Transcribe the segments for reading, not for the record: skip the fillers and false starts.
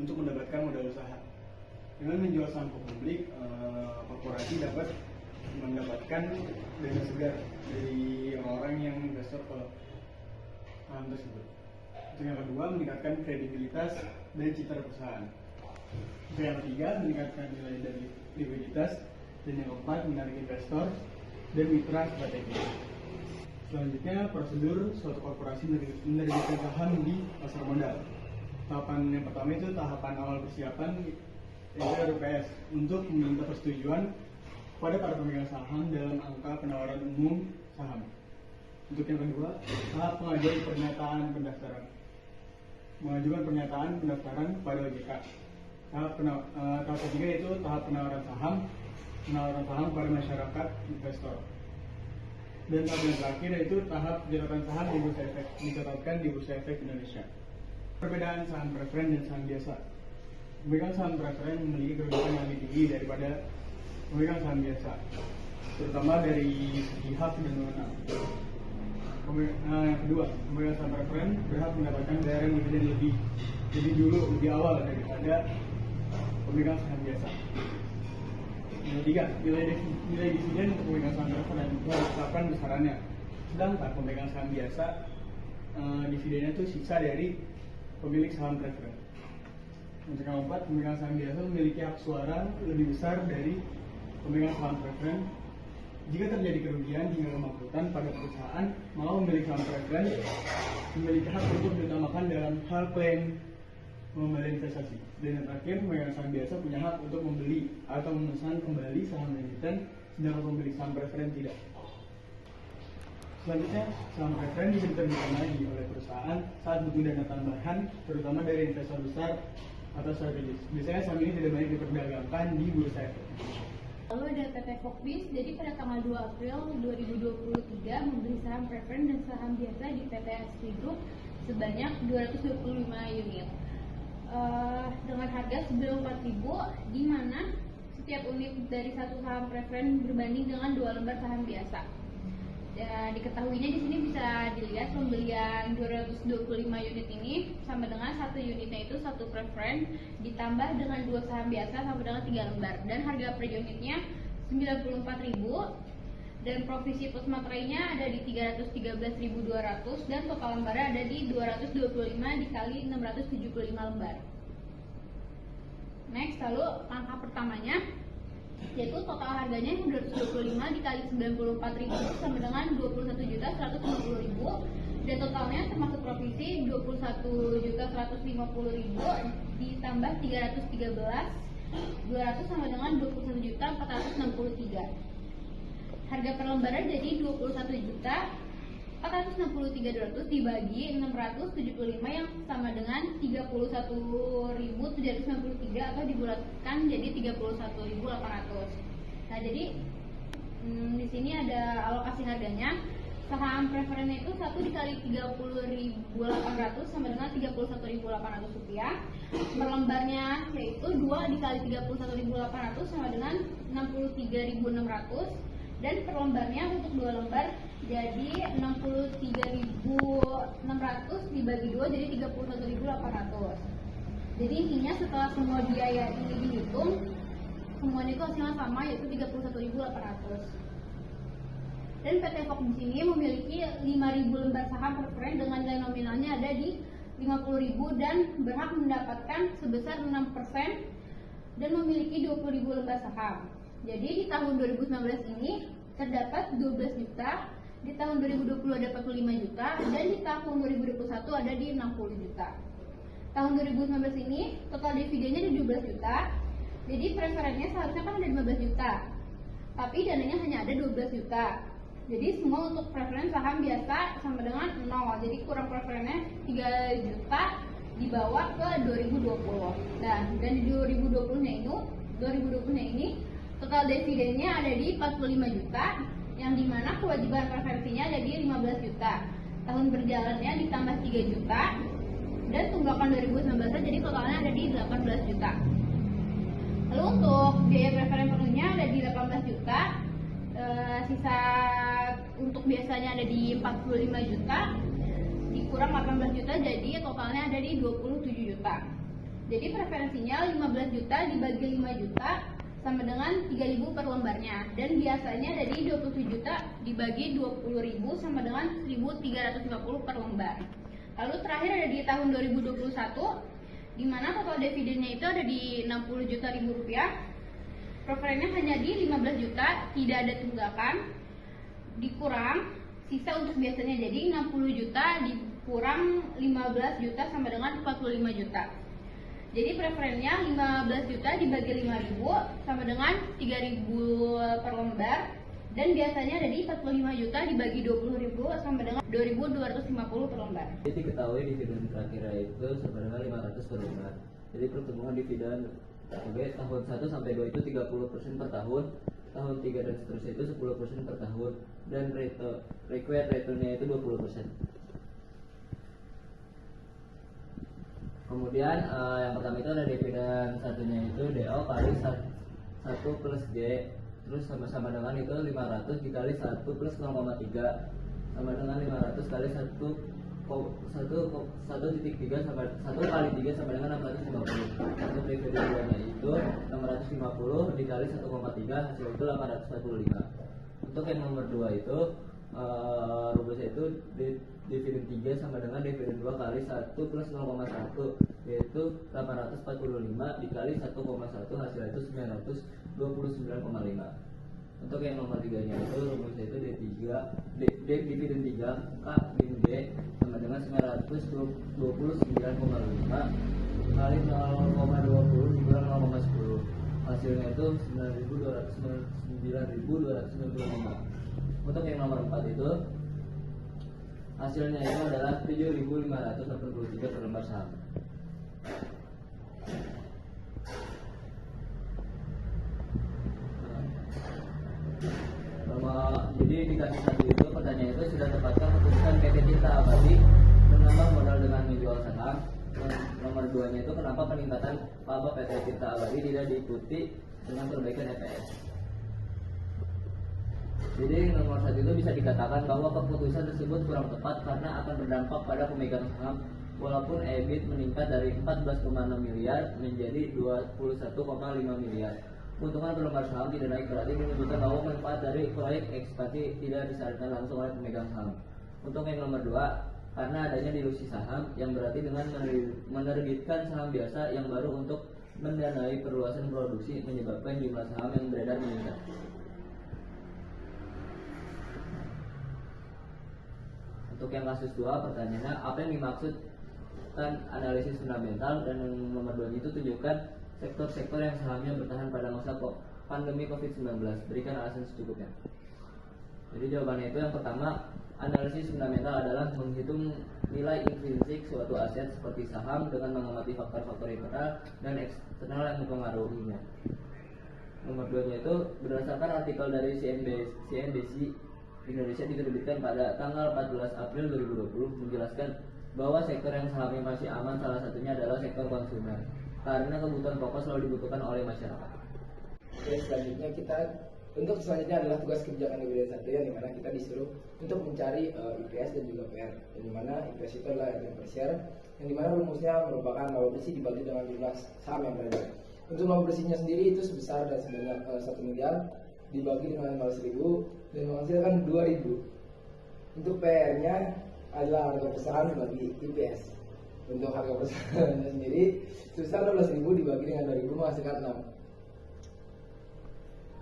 untuk mendapatkan modal usaha. Dengan menjual saham ke publik, korporasi dapat mendapatkan dana segar dari orang-orang yang investor ke saham tersebut. Untuk yang kedua, meningkatkan kredibilitas dan citra perusahaan. Untuk yang ketiga, meningkatkan nilai dari likuiditas. Dan yang keempat, menarik investor dan mitra strategis. Selanjutnya, prosedur suatu korporasi menerbitkan saham di pasar modal. Tahapan yang pertama itu tahapan awal persiapan, yaitu RUPS, untuk meminta persetujuan pada para pemegang saham dalam angka penawaran umum saham. Untuk yang kedua, tahap pengajuan pernyataan pendaftaran. Mengajukan pernyataan pendaftaran pada OJK. Tahap ketiga itu tahap penawaran saham pada masyarakat investor. Dan tahap yang terakhir yaitu tahap pencatatan saham di Bursa Efek, dicatatkan di Bursa Efek Indonesia. Perbedaan saham preferen dan saham biasa. Pemegang saham preferen memiliki kedudukan yang lebih tinggi daripada pemegang saham biasa, terutama dari segi hak dan wewenang. Yang kedua, pemegang saham preferen berhak mendapatkan bayaran dividen lebih awal daripada pemegang saham biasa. Yang ketiga, nilai dividen untuk pemegang saham preferen ditetapkan besarannya, sedangkan pemegang saham biasa dividennya itu sisa dari pemilik saham preferen. Untuk yang keempat, pemegang saham biasa memiliki hak suara lebih besar dari pemegang saham preferen. Jika terjadi kerugian hingga kebangkrutan pada perusahaan, maka pemilik saham preferen memiliki hak untuk diutamakan dalam hal klaim pengembalian investasi. Dan yang terakhir, pemegang saham biasa punya hak untuk membeli atau memesan kembali saham emiten, sedangkan pemilik saham preferen tidak. Selanjutnya, saham preferen bisa diterbitkan lagi oleh perusahaan saat butuh dana tambahan, terutama dari investor besar atau strategis. Biasanya saham ini tidak banyak diperdagangkan di Bursa Efek. Lalu ada PT Fokbis, jadi pada tanggal 2 April 2023 membeli saham preferen dan saham biasa di PT SP Group sebanyak 225 unit. Dengan harga sebelum 4.000, di mana setiap unit dari satu saham preferen berbanding dengan 2 lembar saham biasa. Diketahuinya di sini bisa dilihat pembelian 225 unit ini sama dengan satu unitnya itu satu preferen ditambah dengan 2 saham biasa sama dengan 3 lembar, dan harga per unitnya 94.000 dan provisi plus materainya ada di 313.200 dan total lembarnya ada di 225 dikali 675 lembar. Next, lalu langkah pertamanya yaitu total harganya 225 dikali 94.000 sama dengan 21.150.000 dan totalnya termasuk provisi 21.150.000 ditambah 313.200 sama dengan 21.463. Harga per lembarnya jadi 21.463.200 dibagi 675 yang sama dengan 31.793 atau dibulatkan jadi 31.800. Nah, jadi di sini ada alokasi harganya. Saham preferen itu 1 dikali 30.800 sama dengan 31.800 rupiah. Per lembarnya yaitu 2 dikali 31.800 sama dengan 63.600 dan per lembarnya untuk 2 lembar jadi 63.600 dibagi 2 jadi 31.800. Jadi intinya setelah semua biaya ini dihitung, semuanya itu hasilnya sama yaitu 31.800. Dan PT Fok di sini memiliki 5.000 lembar saham preferen dengan nilai nominalnya ada di 50.000 dan berhak mendapatkan sebesar 6% dan memiliki 20.000 lembar saham. Jadi di tahun 2019 ini terdapat 12 juta, di tahun 2020 ada 45 juta, dan di tahun 2021 ada di 60 juta. Tahun 2019 ini total dividennya di 12 juta, jadi preferennya seharusnya kan ada 15 juta, tapi dananya hanya ada 12 juta. Jadi semua untuk preferen saham biasa sama dengan 0, jadi kurang preferennya 3 juta dibawa ke 2020. Nah, dan di 2020-nya ini total dividennya ada di 45 juta, yang dimana kewajiban preferensinya ada di 15 juta. Tahun berjalannya ditambah 3 juta, dan tunggakan 2019 jadi totalnya ada di 18 juta. Lalu untuk biaya preferen penuhnya ada di 18 juta, sisa untuk biasanya ada di 45 juta, dikurang 18 juta jadi totalnya ada di 27 juta. Jadi preferensinya 15 juta dibagi 5 juta sama dengan 3.000 per lembarnya, dan biasanya dari 27 juta dibagi 20.000 sama dengan 1.350 per lembar. Lalu terakhir ada di tahun 2021 di mana total dividennya itu ada di 60 juta ribu rupiah. Preferensinya hanya di 15 juta, tidak ada tunggakan, dikurang sisa untuk biasanya, jadi 60 juta dikurang 15 juta sama dengan 45 juta. Jadi preferensinya 15 juta dibagi 5.000 sama dengan 3.000 per lembar, dan biasanya ada di 45 juta dibagi 20.000 sama dengan 2.250 per lembar. Jadi diketahui dividen terakhir itu sama dengan 500 per lembar. Jadi pertumbuhan dividen tahun 1 sampai 2 itu 30% per tahun, tahun 3 dan seterusnya itu 10% per tahun, dan required return-nya itu 20%. Kemudian yang pertama itu ada dividen satunya itu DO kali 1 plus G, terus sama-sama dengan itu 500 dikali 1 plus 0,3 sama dengan 500 kali 1 1.3 sama 1 kali 3 sama dengan 650. Untuk dividen duanya itu 650 dikali 1,3 hasil itu 845. Untuk yang nomor 2 itu rumusnya itu dividen 3 sama dengan dividen 2 kali 1 plus 0,1, yaitu 845 dikali 1,1 hasilnya itu 929,5. Untuk yang nomor 3 nya itu rumusnya itu dividen 3 K din D sama dengan 929,5 kali 0,20 dikurangi 0,10, hasilnya itu 9.295. Untuk yang nomor 4 itu hasilnya itu adalah 7.583 per lembar saham. Jadi dikasih satu itu pertanyaan itu sudah tepatkah keputusan PT Tirta Abadi menambah modal dengan menjual saham. Nomor 2 nya itu kenapa peningkatan laba PT Tirta Abadi tidak diikuti dengan perbaikan EPS. Jadi nomor 1 itu bisa dikatakan bahwa keputusan tersebut kurang tepat karena akan berdampak pada pemegang saham. Walaupun EBIT meningkat dari 14,6 miliar menjadi 21,5 miliar. Keuntungan per lembar saham tidak naik berarti menunjukkan bahwa manfaat dari proyek ekspansi tidak disarankan langsung oleh pemegang saham. Untuk yang nomor 2, karena adanya dilusi saham yang berarti dengan menerbitkan saham biasa yang baru untuk mendanai perluasan produksi menyebabkan jumlah saham yang beredar meningkat. Untuk yang kasus 2, pertanyaannya apa yang dimaksudkan analisis fundamental, dan yang nomor 2 itu tunjukkan sektor-sektor yang sahamnya bertahan pada masa pandemi COVID-19. Berikan alasan secukupnya. Jadi jawabannya itu yang pertama, analisis fundamental adalah menghitung nilai intrinsik suatu aset seperti saham dengan mengamati faktor-faktor internal dan eksternal yang mempengaruhinya. Nomor 2 nya itu berdasarkan artikel dari CNBC Indonesia diterbitkan pada tanggal 14 April 2020 menjelaskan bahwa sektor yang sahamnya masih aman salah satunya adalah sektor konsumer karena kebutuhan pokok selalu dibutuhkan oleh masyarakat. Oke, selanjutnya selanjutnya adalah tugas kebijakan dividen 1 yang dimana kita disuruh untuk mencari IPS dan juga PR. Yang dimana IPS itu adalah earnings per share, yang dimana rumusnya merupakan laba bersih dibagi dengan jumlah saham yang beredar. Untuk laba bersihnya sendiri itu sebesar dan sebanyak 1 miliar dibagi dengan 500.000 dan menghasilkan 2.000. Untuk PR-nya adalah harga perusahaan dibagi IPS. Untuk harga perusahaannya sendiri sebesar 12.000 dibagi dengan 2.000 menghasilkan 6.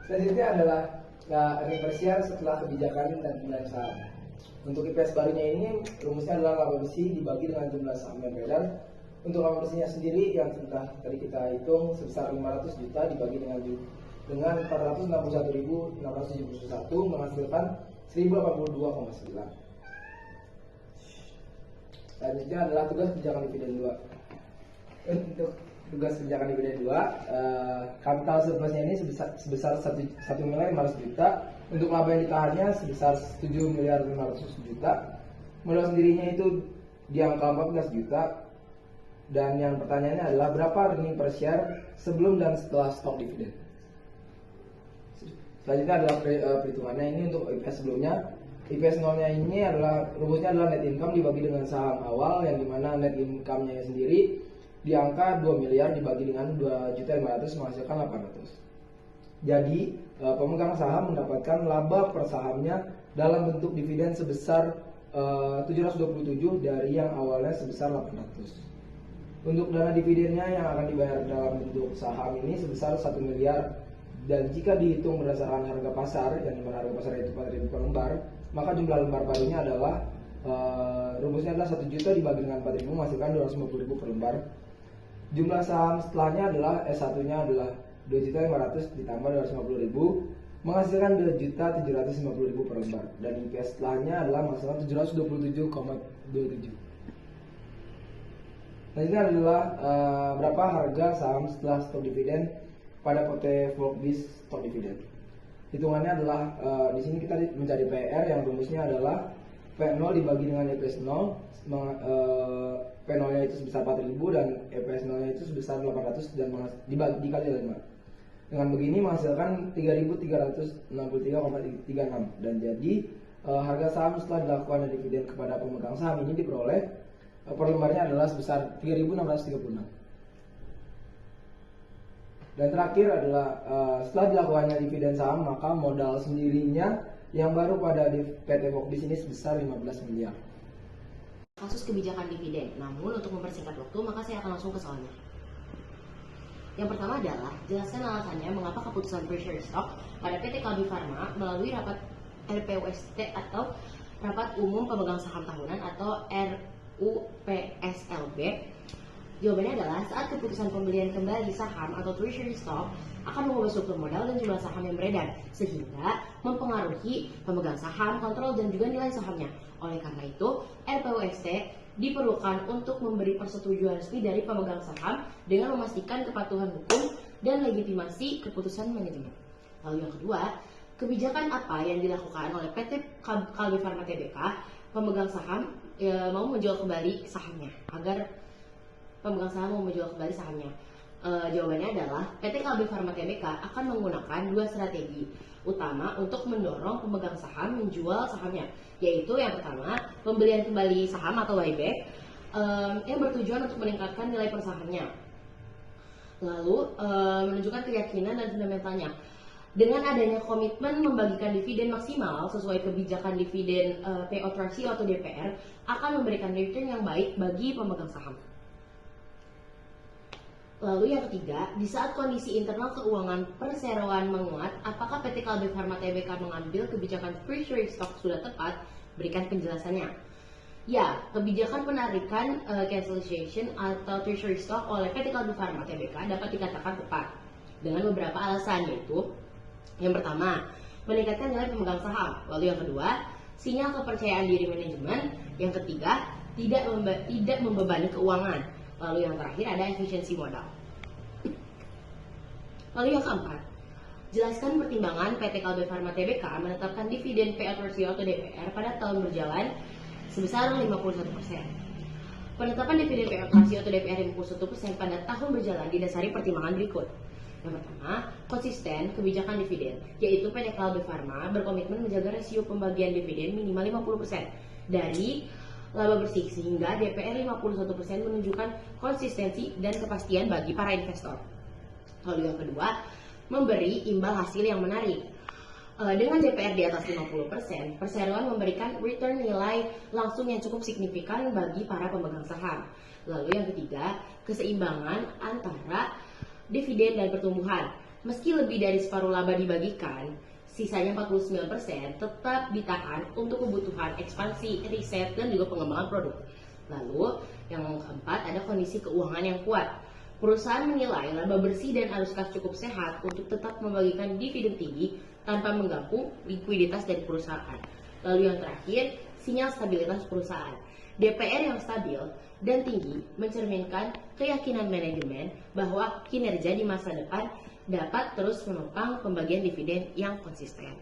Selanjutnya adalah earnings per share setelah kebijakan dan pembelian saham. Untuk IPS barunya ini rumusnya adalah laba bersih dibagi dengan jumlah saham yang beredar. Untuk laba bersihnya sendiri yang sudah tadi kita hitung sebesar 500 juta dibagi dengan 461.671 menghasilkan 1082,9. Selanjutnya adalah tugas kebijakan dividen 2. Untuk tugas kebijakan dividen 2, kapital surplusnya ini sebesar 1.500.000 juta. Untuk laba yang ditahannya sebesar 7.500.000 juta. Modal sendirinya itu di angka 14 juta. Dan yang pertanyaannya adalah berapa earning per share sebelum dan setelah stok dividen. Selanjutnya adalah perhitungannya ini untuk IPS sebelumnya. IPS 0-nya ini rumusnya adalah net income dibagi dengan saham awal, yang dimana net income-nya sendiri di angka 2 miliar dibagi dengan 2.500.000 menghasilkan 800. Jadi pemegang saham mendapatkan laba per sahamnya dalam bentuk dividen sebesar 727 dari yang awalnya sebesar 800. Untuk dana dividennya yang akan dibayar dalam bentuk saham ini sebesar 1 miliar, dan jika dihitung berdasarkan harga pasar, yang dimana harga pasar itu 4.000 per lembar, maka jumlah lembar barunya adalah rumusnya adalah 1 juta dibagi dengan 4.000 menghasilkan 250.000 per lembar. Jumlah saham setelahnya adalah S1-nya adalah 2.500.000 ditambah 250.000 menghasilkan 2.750.000 per lembar, dan IPS setelahnya adalah menghasilkan 727,27. Nah, ini adalah berapa harga saham setelah stok dividen pada PT Volkswagen stok dividen. Hitungannya adalah di sini kita mencari PR yang rumusnya adalah P0 dibagi dengan EPS 0. P0-nya itu sebesar 4.000 dan EPS 0-nya itu sebesar 800 dan dikali 5. Dengan begini menghasilkan 3.363,36, dan jadi harga saham setelah dilakukan dividen kepada pemegang saham ini diperoleh per lembarnya adalah sebesar 3.636. Dan terakhir adalah setelah dilakukannya dividen saham, maka modal sendirinya yang baru pada PT Volkswagen ini sebesar 15 miliar. Kasus kebijakan dividen. Namun untuk mempersingkat waktu, maka saya akan langsung ke soalnya. Yang pertama adalah jelaskan alasannya mengapa keputusan treasury stock pada PT Kalbe Farma melalui rapat RPUST atau Rapat Umum Pemegang Saham Tahunan atau RUPSLB. Jawabannya adalah saat keputusan pembelian kembali saham atau treasury stock akan mengubah struktur modal dan jumlah saham yang beredar, sehingga mempengaruhi pemegang saham, kontrol, dan juga nilai sahamnya. Oleh karena itu, RPUST diperlukan untuk memberi persetujuan resmi dari pemegang saham dengan memastikan kepatuhan hukum dan legitimasi keputusan manajemen. Lalu yang kedua, kebijakan apa yang dilakukan oleh PT Kalbe Farma Tbk pemegang saham mau menjual kembali sahamnya agar pemegang saham mau menjual kembali sahamnya. Jawabannya adalah PT Kalbe Farma Tbk akan menggunakan 2 strategi utama untuk mendorong pemegang saham menjual sahamnya, yaitu yang pertama pembelian kembali saham atau buyback yang bertujuan untuk meningkatkan nilai per sahamnya, lalu menunjukkan keyakinan dan fundamentalnya. Dengan adanya komitmen membagikan dividen maksimal sesuai kebijakan dividen payout ratio atau DPR akan memberikan return yang baik bagi pemegang saham. Lalu yang ketiga, di saat kondisi internal keuangan perseroan menguat, apakah PT Kalbe Farma Tbk mengambil kebijakan treasury stock sudah tepat? Berikan penjelasannya. Ya, kebijakan penarikan cancellation atau treasury stock oleh PT Kalbe Farma Tbk dapat dikatakan tepat dengan beberapa alasan, yaitu yang pertama, meningkatkan nilai pemegang saham. Lalu yang kedua, sinyal kepercayaan diri manajemen. Yang ketiga, tidak membebani keuangan. Lalu yang terakhir ada efisiensi modal. Lalu yang keempat, jelaskan pertimbangan PT Kalbe Farma Tbk menetapkan dividen payout ratio atau DPR pada tahun berjalan sebesar 51%. Penetapan dividen payout ratio atau DPR 51% pada tahun berjalan didasari pertimbangan berikut. Yang pertama, konsisten kebijakan dividen, yaitu PT Kalbe Farma berkomitmen menjaga rasio pembagian dividen minimal 50% dari laba bersih, sehingga DPR 51% menunjukkan konsistensi dan kepastian bagi para investor. Lalu yang kedua, memberi imbal hasil yang menarik. Dengan DPR di atas 50%, perseroan memberikan return nilai langsung yang cukup signifikan bagi para pemegang saham. Lalu yang ketiga, keseimbangan antara dividen dan pertumbuhan. Meski lebih dari separuh laba dibagikan, sisanya 49% tetap ditahan untuk kebutuhan ekspansi, riset, dan juga pengembangan produk. Lalu, yang keempat ada kondisi keuangan yang kuat. Perusahaan menilai laba bersih dan arus kas cukup sehat untuk tetap membagikan dividen tinggi tanpa mengganggu likuiditas dari perusahaan. Lalu yang terakhir, sinyal stabilitas perusahaan. DPR yang stabil dan tinggi mencerminkan keyakinan manajemen bahwa kinerja di masa depan dapat terus menopang pembagian dividen yang konsisten.